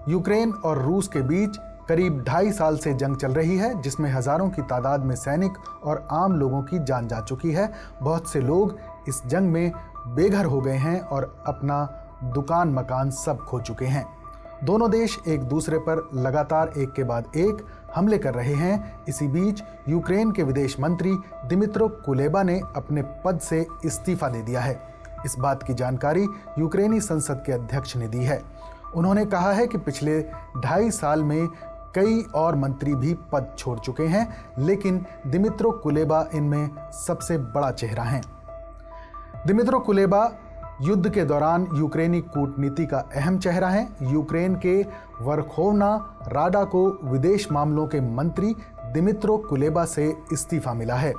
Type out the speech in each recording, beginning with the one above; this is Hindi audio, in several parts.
यूक्रेन और रूस के बीच करीब 2.5 साल से जंग चल रही है, जिसमें हजारों की तादाद में सैनिक और आम लोगों की जान जा चुकी है। बहुत से लोग इस जंग में बेघर हो गए हैं और अपना दुकान मकान सब खो चुके हैं। दोनों देश एक दूसरे पर लगातार एक के बाद एक हमले कर रहे हैं। इसी बीच यूक्रेन के विदेश मंत्री दिमित्रो कुलेबा ने अपने पद से इस्तीफा दे दिया है। इस बात की जानकारी यूक्रेनी संसद के अध्यक्ष ने दी है। उन्होंने कहा है कि पिछले 2.5 साल में कई और मंत्री भी पद छोड़ चुके हैं, लेकिन दिमित्रो कुलेबा इनमें सबसे बड़ा चेहरा हैं। दिमित्रो कुलेबा युद्ध के दौरान यूक्रेनी कूटनीति का अहम चेहरा हैं। यूक्रेन के वर्खोवना राडा को विदेश मामलों के मंत्री दिमित्रो कुलेबा से इस्तीफा मिला है।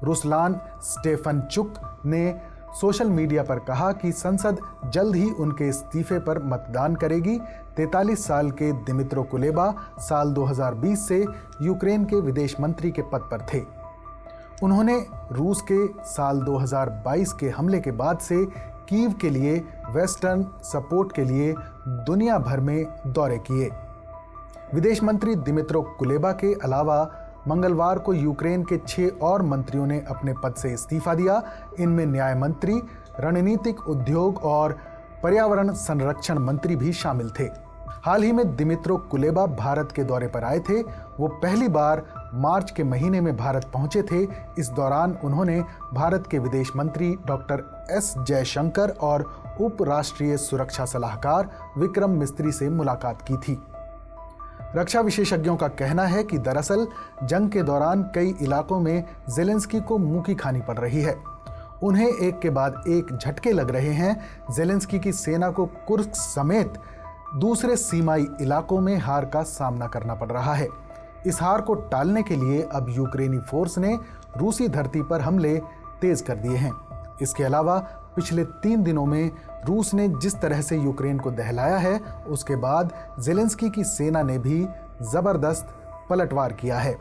रुसलान स्टेफनचुक ने सोशल मीडिया पर कहा कि संसद जल्द ही उनके इस्तीफे पर मतदान करेगी। 43 साल के दिमित्रो कुलेबा साल 2020 से यूक्रेन के विदेश मंत्री के पद पर थे। उन्होंने रूस के साल 2022 के हमले के बाद से कीव के लिए वेस्टर्न सपोर्ट के लिए दुनिया भर में दौरे किए। विदेश मंत्री दिमित्रो कुलेबा के अलावा मंगलवार को यूक्रेन के 6 और मंत्रियों ने अपने पद से इस्तीफा दिया। इनमें न्याय मंत्री, रणनीतिक उद्योग और पर्यावरण संरक्षण मंत्री भी शामिल थे। हाल ही में दिमित्रो कुलेबा भारत के दौरे पर आए थे। वो पहली बार मार्च के महीने में भारत पहुंचे थे। इस दौरान उन्होंने भारत के विदेश मंत्री डॉक्टर एस जयशंकर और उप राष्ट्रीय सुरक्षा सलाहकार विक्रम मिस्त्री से मुलाकात की थी। रक्षा विशेषज्ञों का कहना है कि दरअसल जंग के दौरान कई इलाकों में ज़ेलेंस्की को मुंह की खानी पड़ रही है। उन्हें एक के बाद एक झटके लग रहे हैं। ज़ेलेंस्की की सेना को कुर्स्क समेत दूसरे सीमाई इलाकों में हार का सामना करना पड़ रहा है। इस हार को टालने के लिए अब यूक्रेनी फोर्स ने रूसी धरती पर हमले तेज कर दिए हैं। इसके अलावा पिछले 3 दिनों में रूस ने जिस तरह से यूक्रेन को दहलाया है, उसके बाद ज़ेलेंस्की की सेना ने भी ज़बरदस्त पलटवार किया है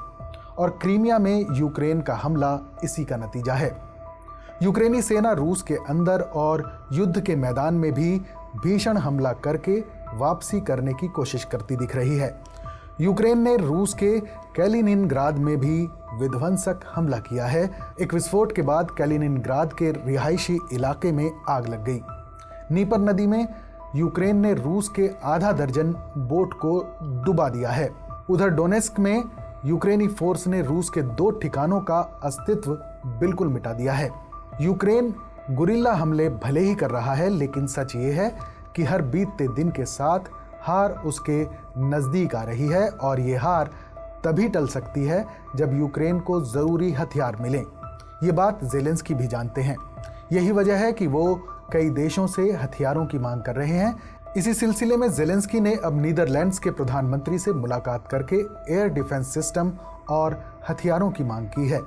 और क्रीमिया में यूक्रेन का हमला इसी का नतीजा है। यूक्रेनी सेना रूस के अंदर और युद्ध के मैदान में भी भीषण हमला करके वापसी करने की कोशिश करती दिख रही है। यूक्रेन ने रूस के कैलिनिनग्राद में भी विध्वंसक हमला किया है। एक विस्फोट के बाद कैलिनिनग्राद के रिहायशी इलाके में आग लग गई। नीपर नदी में यूक्रेन ने रूस के आधा दर्जन बोट को डुबा दिया है। उधर डोनेस्क में यूक्रेनी फोर्स ने रूस के 2 ठिकानों का अस्तित्व बिल्कुल मिटा दिया है। यूक्रेन गुरिल्ला हमले भले ही कर रहा है, लेकिन सच ये है कि हर बीतते दिन के साथ हार उसके नज़दीक आ रही है और ये हार तभी टल सकती है जब यूक्रेन को ज़रूरी हथियार मिलें। ये बात ज़ेलेंस्की भी जानते हैं। यही वजह है कि वो कई देशों से हथियारों की मांग कर रहे हैं। इसी सिलसिले में ज़ेलेंस्की ने अब नीदरलैंड्स के प्रधानमंत्री से मुलाकात करके एयर डिफेंस सिस्टम और हथियारों की मांग की है।